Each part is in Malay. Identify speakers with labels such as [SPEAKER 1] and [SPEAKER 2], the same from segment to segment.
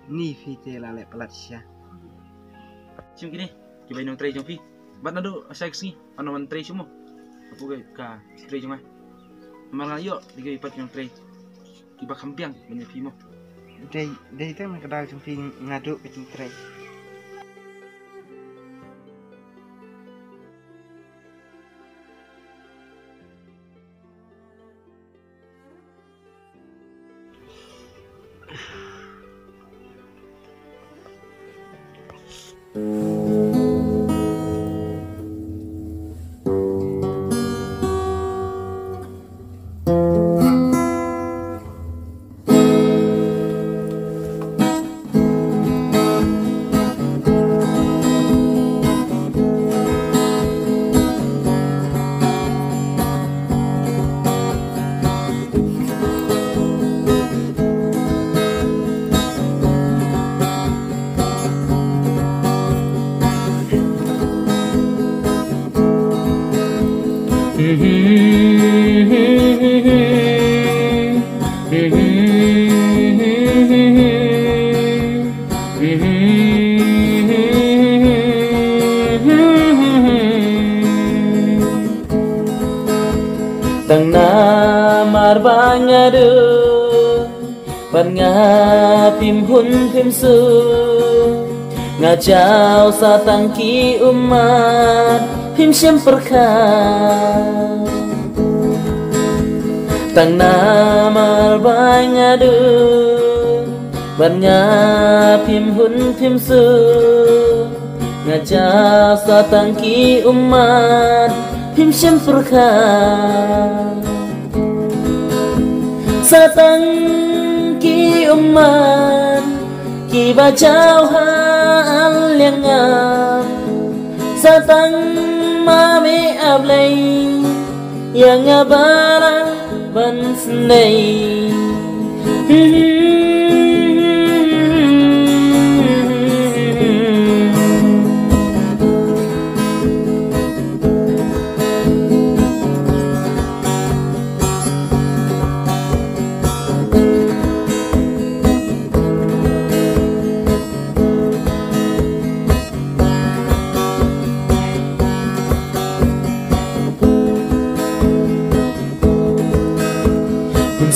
[SPEAKER 1] ni fi te la le pelat sia.
[SPEAKER 2] Sim kini, coba nong tray jong fi. Bat nado asal sini, ano man tray semua. Aku ka tray jong ah. Malah yo, diga ipat nong tray. Kiba kampiang banyak fi mo.
[SPEAKER 1] Dei te man kadal jong fi ngadu ke jong tray.
[SPEAKER 3] Tang na marbanya de ban nga pim hun pim su nga jauh sa tangki umat pim siem perkha tang na marbanya de ban nga pim hun pim su nga jauh sa tangki umat pim siem perkha Satang ki uman ki bacau hal yang ngam Satang mami ablay yang ngabara ban senay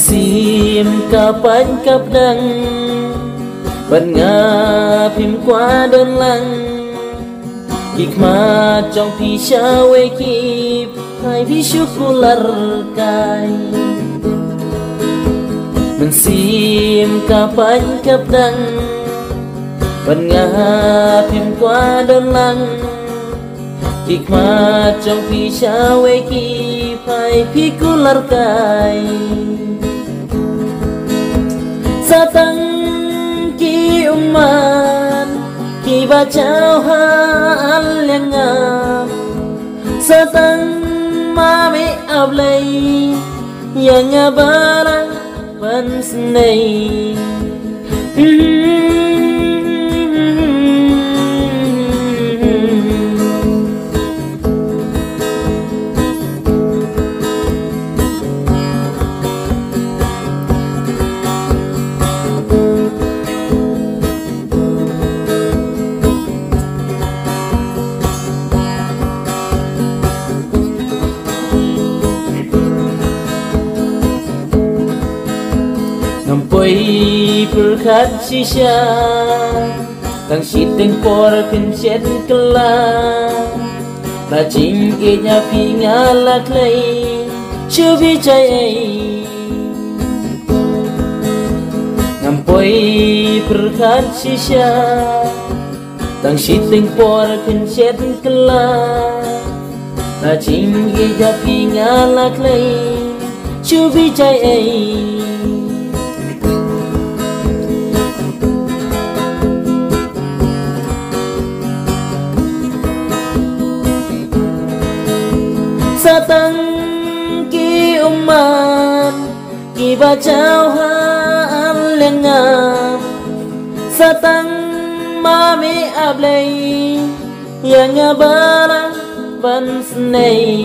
[SPEAKER 3] Sim kapan kapdang ban nga phim qua đơn lăng kik ma trong phi shawe kip hai phi syukular kai men sim kapan kapdang ban nga phim qua đơn lăng kik ma trong phi shawe kip hai phi kular kai Satang ki uman ki bacau hal yang ngam Satang mami ablay yang ngabara ban senay Nampoy perkat sisya Tang siteng por pincet kelang Rajing inya pingalak lay Syubi cay Nampoy perkat sisya Tang siteng por pincet kelang Rajing inya pingalak lay Syubi cay Satang ki uman ki bacau hal yang ngam Satang mami ablay yang ngabara ban senay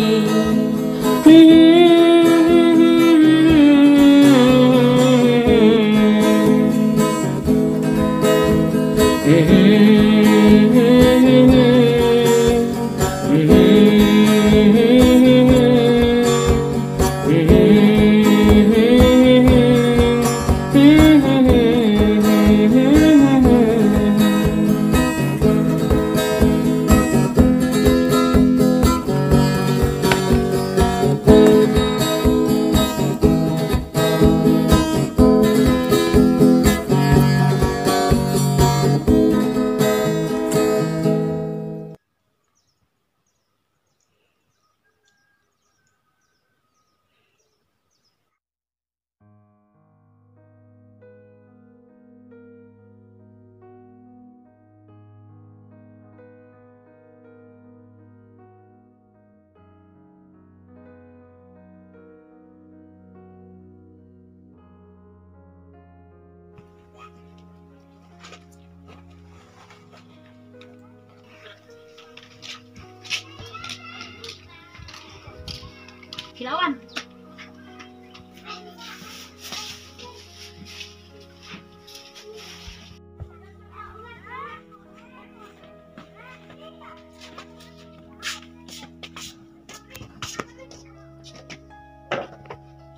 [SPEAKER 4] Kilauan.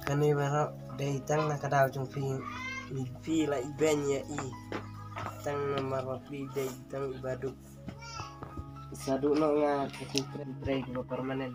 [SPEAKER 5] Kani barok day tang nakadaw jung fi la iben ya i tang nomor fi day tang ibadu sadu no nga kasi tray ko permanen.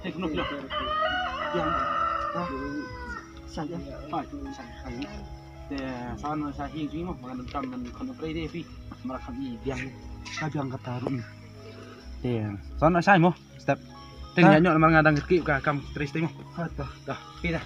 [SPEAKER 2] Hey, kuno. Yang saja. Phải, phải. Để sao nó sa hiên chúng mà nó cầm mình không play đi phi. Mà không gì biang. Ka biang kata rum. Để sao nó sai mo? Step. Ting nyanyo mà ngadang kiki ka kam trace timo. Dah. Dah. Pi dah.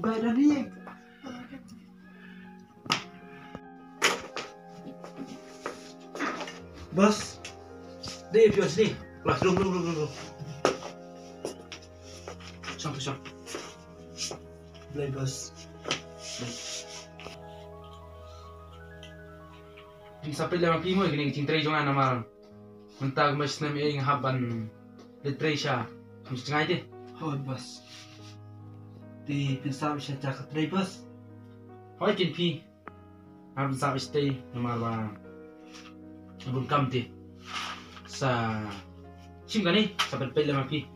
[SPEAKER 1] Ibadah ni.
[SPEAKER 2] Bos. Deh, bios nih. Lah, dulu. Sang.
[SPEAKER 1] Boleh bos.
[SPEAKER 2] Di sampai lama pimo gini cintai jangan nama. Mentag mas nam ing haban letray siya. Mesti ngaji.
[SPEAKER 1] Hoi bos. Di pensar siya cakap tray bos.
[SPEAKER 2] Hoi kin pi. Haban sa stay nama ba. Abun kamti. Sa sim gani sampai pele lama pi.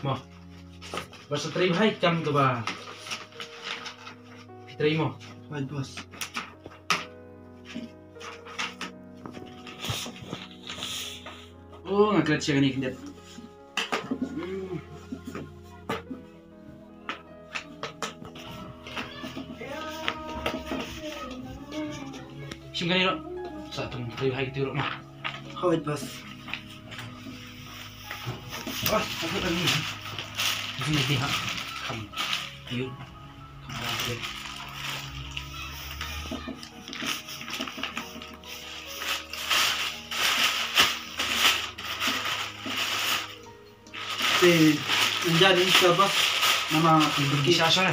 [SPEAKER 2] Mo. Basta tray hai kam ke ba. Tray mo.
[SPEAKER 1] Hoi bos.
[SPEAKER 2] Oh, ngaklat siya gani kindat. Sim gani ro. Sa tong tray hai tiro mo.
[SPEAKER 1] Hoi bos.
[SPEAKER 2] Oh, aku tadi. Sini dia. kham yêu kham orang dia
[SPEAKER 1] menjadi sebab nama
[SPEAKER 2] pergi sasar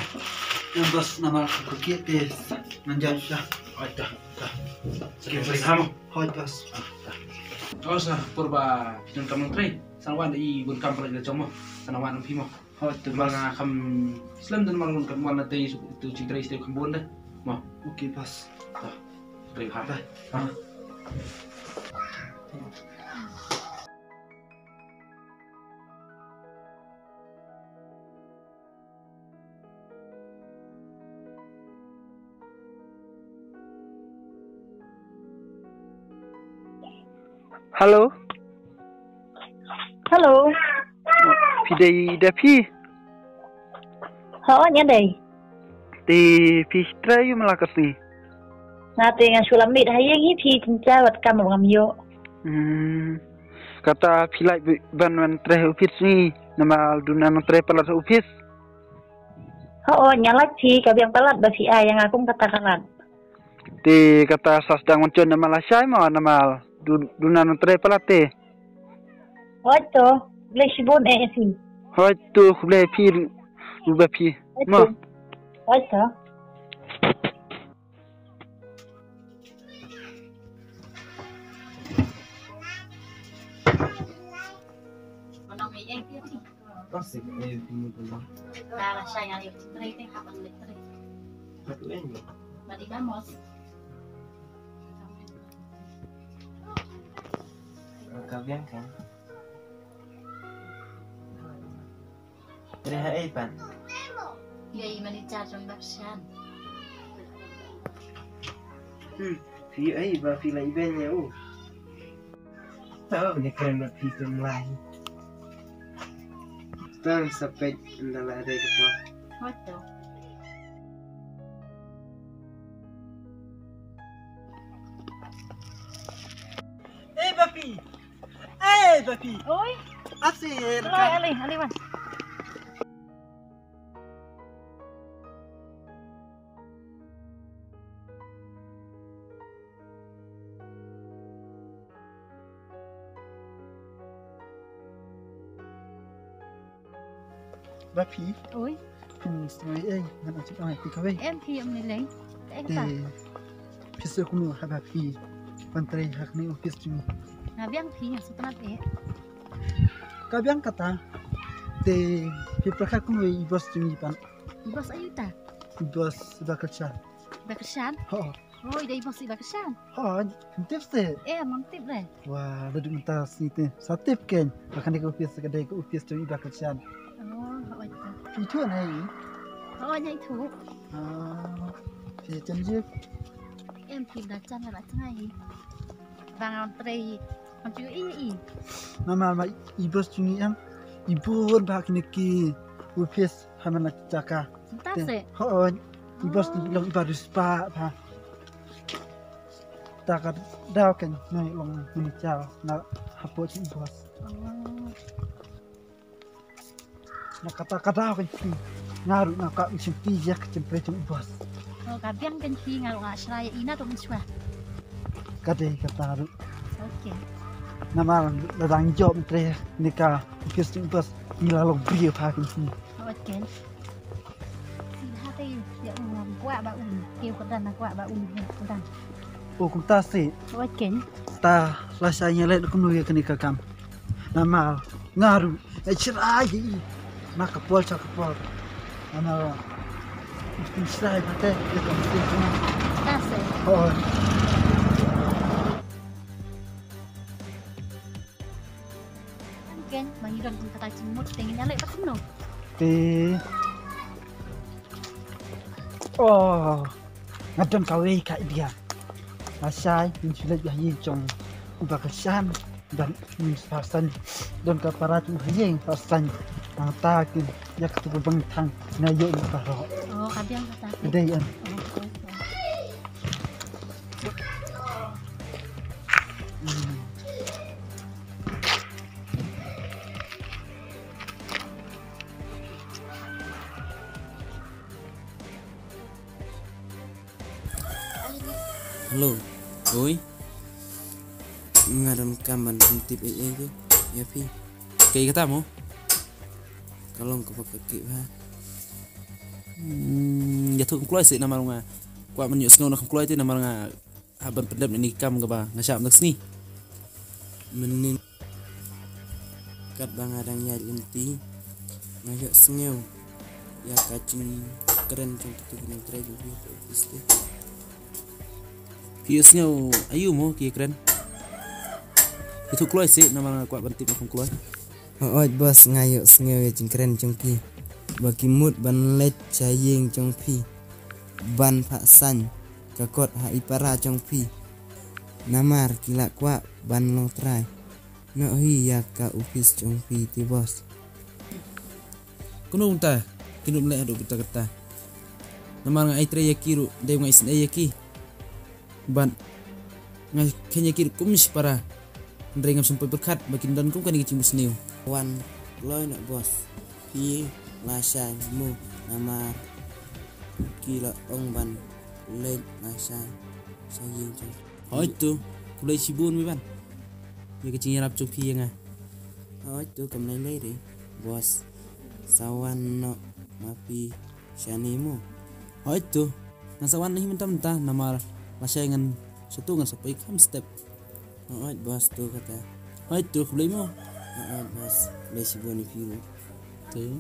[SPEAKER 1] yang bos nama kuki menjadi dah.
[SPEAKER 2] Dah. Sekali beri kamu.
[SPEAKER 1] Hoi bos.
[SPEAKER 2] Oh sah purba pinjam kamu tray. Sanawan i gun kam pala jomo. Sanawan pimo.
[SPEAKER 1] Hoi tu bos.
[SPEAKER 2] Mga kam Islam dan malun kam wana tay itu citrai setiap kambon dah. Mo.
[SPEAKER 1] Oke bos.
[SPEAKER 2] Beri kamu.
[SPEAKER 1] Ah.
[SPEAKER 4] Halo,
[SPEAKER 6] Halo,
[SPEAKER 4] phi đây đã phi,
[SPEAKER 6] họ nhớ đây.
[SPEAKER 4] thì phi trai mà là cái gì?
[SPEAKER 6] Nanti ngan Sulamit hai yang hipi tinja wat kamu ngamyo.
[SPEAKER 4] Kata phi lại ban trai office ni, nama dunan trai pelat office.
[SPEAKER 6] Họ nyala pi kabiang pelat basi ai yang aku katakan.
[SPEAKER 4] Thì kata sasdang muncul nama lah saya mah nama dunan trai pelat te.
[SPEAKER 6] Họ to, boleh sibun si.
[SPEAKER 4] Hoi tu boleh phi, ubah phi, mah.
[SPEAKER 6] Họ to.
[SPEAKER 5] Pasti ini dulu.
[SPEAKER 7] Para siya nga yung training habang electric.
[SPEAKER 5] Satu ini.
[SPEAKER 7] Madigamos.
[SPEAKER 5] Kabiang kan. Dari hai pan.
[SPEAKER 7] Yay manicharge yung bakasyan.
[SPEAKER 5] Phi ai ba phi lại bên nhau. Tahu ni keren buat phi tu lain. Tang sampai adalah ada apa?
[SPEAKER 7] Hoto.
[SPEAKER 1] Bapi.
[SPEAKER 6] Oi,
[SPEAKER 1] Asir.
[SPEAKER 6] ali man.
[SPEAKER 1] Bapi.
[SPEAKER 6] Oi,
[SPEAKER 1] Story mana cakap ai pi kawai.
[SPEAKER 6] em thì em này lấy. Em
[SPEAKER 1] Thì
[SPEAKER 6] ta.
[SPEAKER 1] phi sơ kuno haba pi. Pantrai hak ni office tu.
[SPEAKER 6] Nabiang pi yang sepenat
[SPEAKER 1] Kabiang kata. Te pi prakha kuno bos tu ni pan.
[SPEAKER 6] Bos ayuta.
[SPEAKER 1] Bos bakal.
[SPEAKER 6] Bakasyan.
[SPEAKER 1] Ho.
[SPEAKER 6] Oi, dari bos bakasyan.
[SPEAKER 1] Ho, tips te.
[SPEAKER 6] Mantip deh.
[SPEAKER 1] Wah, dah minta sini. Satip kan. Akan dia ke office tu bakal.
[SPEAKER 6] Oh, họ itu.
[SPEAKER 1] Itu này.
[SPEAKER 6] Họ nhảy thủ.
[SPEAKER 1] Thì chân dứt.
[SPEAKER 6] Em thì đặt chân là ngay. Vàng tray. Còn chưa ý.
[SPEAKER 1] Nama ibos cungi am. Ibu bak niki. Office hamana caka.
[SPEAKER 6] Ta sẽ.
[SPEAKER 1] Ho, ibos ni long ibadus pa pa. Taka daw kan noi long ni chao na hapo ci ibos. Na kata daw kan ngaru na ka usim tijak cempre ci ibos.
[SPEAKER 6] Oh, kabiang kan pi ngaru ngasraya ina to miswa.
[SPEAKER 1] Kade kata ru.
[SPEAKER 6] Oke.
[SPEAKER 1] Nama ladang job entre nika office ci ibos ila long brio pa kan ni.
[SPEAKER 6] Oke. Hati ya kuat ba kêu kedan kuat ba kedan.
[SPEAKER 1] Oh, kung ta si
[SPEAKER 6] Oke.
[SPEAKER 1] ta rasanya lek kuno ya kenika kam. Nama ngaru cerai maka pol cakapol. Nama cerai mate itu mesti semua.
[SPEAKER 6] Ta sẽ.
[SPEAKER 1] Oh,
[SPEAKER 6] Kan mangiran kata cimut pengen nyalek pas no.
[SPEAKER 1] di oh ngadon kawe kak dia. Asai insulat yahi jong ubakasan dan fasan don kaparat hayeng fasan ang takin yak tu bangtang na yo ni paro.
[SPEAKER 6] Oh, kabiang kata.
[SPEAKER 1] Dayan.
[SPEAKER 5] Halo, oi. Ngaram kaman tip itu. Ya pi.
[SPEAKER 2] Kayak katamu.
[SPEAKER 5] Kalau kau pakai ha.
[SPEAKER 2] Ya tuh keluar sih nama lu nga. Kuat menyuk sengau nak keluar itu nama nga. Haban pendam ini kam ke ba ngasap nak sini.
[SPEAKER 5] Menin kat bang adang ya inti ngajak sengeu ya kacing keren contoh tu kena try juga isti
[SPEAKER 2] Piusnya ayu mo kia keren. Itu keluar sih nama nga kuat bantip nak keluar.
[SPEAKER 5] oi bos ngayuk sengeu ya cing keren congki bagi mood ban let cayeng congpi ban paksan kakot ha ipara congpi namar kila kwa ban lo try no hi ya ka upis congpi ti bos
[SPEAKER 2] Kuno unta kinu mle adu kita kata. Nama nga aitre yakiru dai nga isin ayaki. Ban nga kenya kiru kumis para. Ndrai ngam sampai berkat bakin dan kum kan ngicing musniu.
[SPEAKER 5] wan loy nak bos pi lasa mu namar kila ong ban let lasa sayeng cong
[SPEAKER 2] Oh itu kulai sibun mi ban. Ya kecing rap copi yang ah.
[SPEAKER 5] oi tu kam lai lai deh bos sawan no mapi shanimu
[SPEAKER 2] Oh itu nasawan nih mentah-mentah nama lasayangan satu ngan sampai kam step.
[SPEAKER 5] oi bos tu kata
[SPEAKER 2] Oh itu kulai mo.
[SPEAKER 5] oi bos lesi boni piru
[SPEAKER 2] Tuh.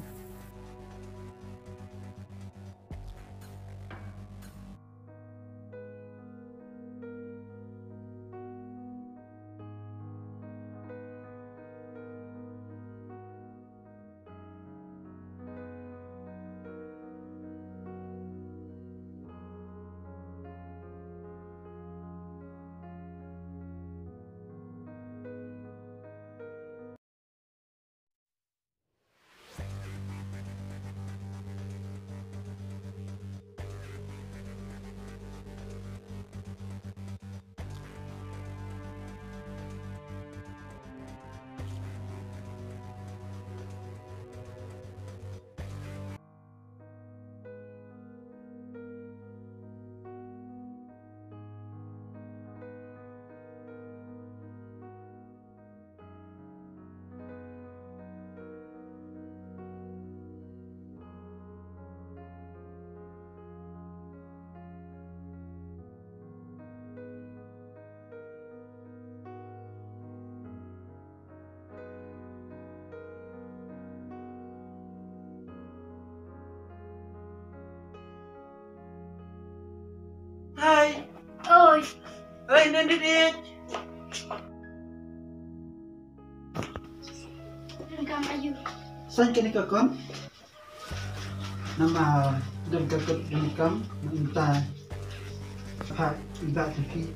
[SPEAKER 1] Hai,
[SPEAKER 7] Oi,
[SPEAKER 1] hai Nandit.
[SPEAKER 7] Kam ayu.
[SPEAKER 1] San kini kakon? Nama dan kakot denikam minta ha iba TV.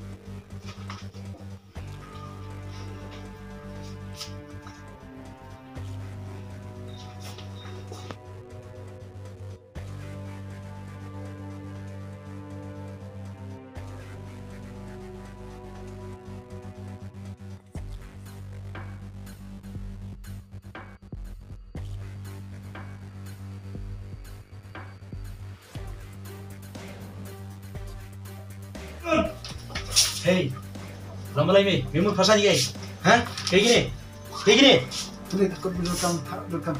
[SPEAKER 2] Hey, lama lagi memang pasang guys. Hah? Kayak gini.
[SPEAKER 1] Boleh kakot belakang.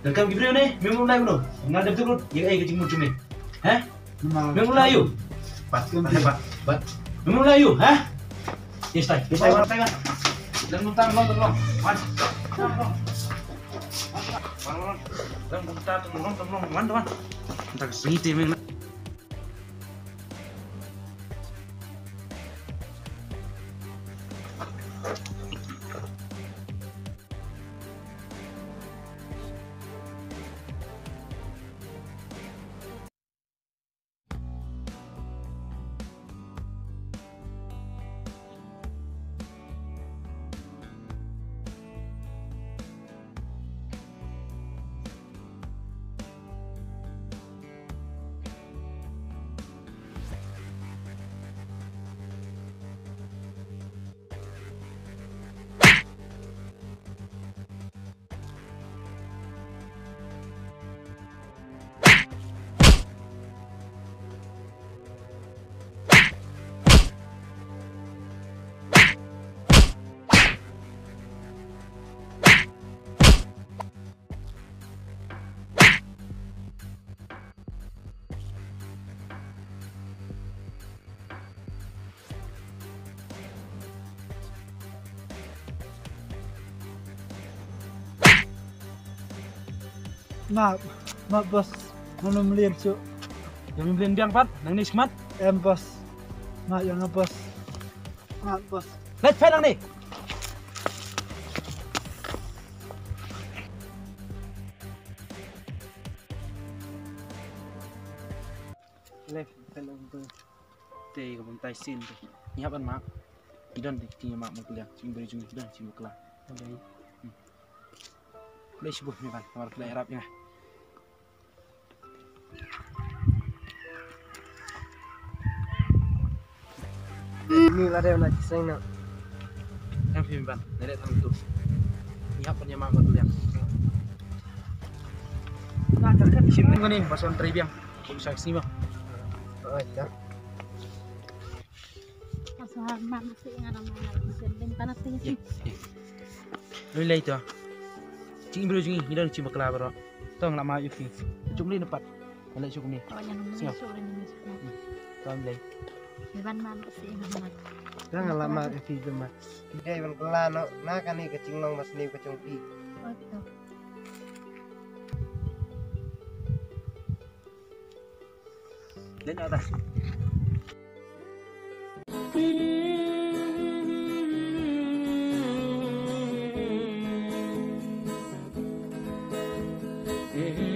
[SPEAKER 2] Dan kamu gimana nih? Memang mulai belum? Ngadep tu belum? Ya kecing muncul nih. Hah?
[SPEAKER 1] Nama
[SPEAKER 2] Memang mulai yuk. Bat. Memang mulai yuk. Hah? Yes, tay. Dan muntah long. Wan. Dan muntah long. Wan. Entah segitu memang.
[SPEAKER 1] Maaf, maaf bos. Mana melihat cuk.
[SPEAKER 2] Yang beliin biang pat, nang ni semat.
[SPEAKER 1] Bos. Maaf ya bos. Maaf bos.
[SPEAKER 2] Let fan nang ni.
[SPEAKER 1] Left film tu.
[SPEAKER 2] Teh ko pun tai sin tu. Ni hapan mak. Idon dek tinya mak kuliah. Sing beri jung idon sing kelah.
[SPEAKER 1] Ada.
[SPEAKER 2] Kuliah subuh ni kan, kamar kuliah Arab ya.
[SPEAKER 5] Ni lah dia nak kisah nak.
[SPEAKER 2] Yang film ban, nenek tang tu. Ni hapan ya mak kuliah.
[SPEAKER 1] Nak kan
[SPEAKER 2] Sim ko ni, pason tray biang. Kung sa sima.
[SPEAKER 5] Oh, tak.
[SPEAKER 6] Masuhan mak masih ingat nama sending panas tinggi.
[SPEAKER 2] Lui lay tu. Cing beri jung idon cuma kelah bro. Tong nak mak yufi. Cuma ni dapat. Kalau cukup ni.
[SPEAKER 6] Kalau yang
[SPEAKER 2] Siap.
[SPEAKER 6] masuk dan yang masuk.
[SPEAKER 2] Tong lay.
[SPEAKER 6] Dewan mak masih ingat nama.
[SPEAKER 5] Jangan lama ke video mah. Dia yang kelah no, nak kan ni kecing long mas ni kecing pi.
[SPEAKER 6] Oh itu.
[SPEAKER 2] Dan atas.
[SPEAKER 3] Mm-hmm.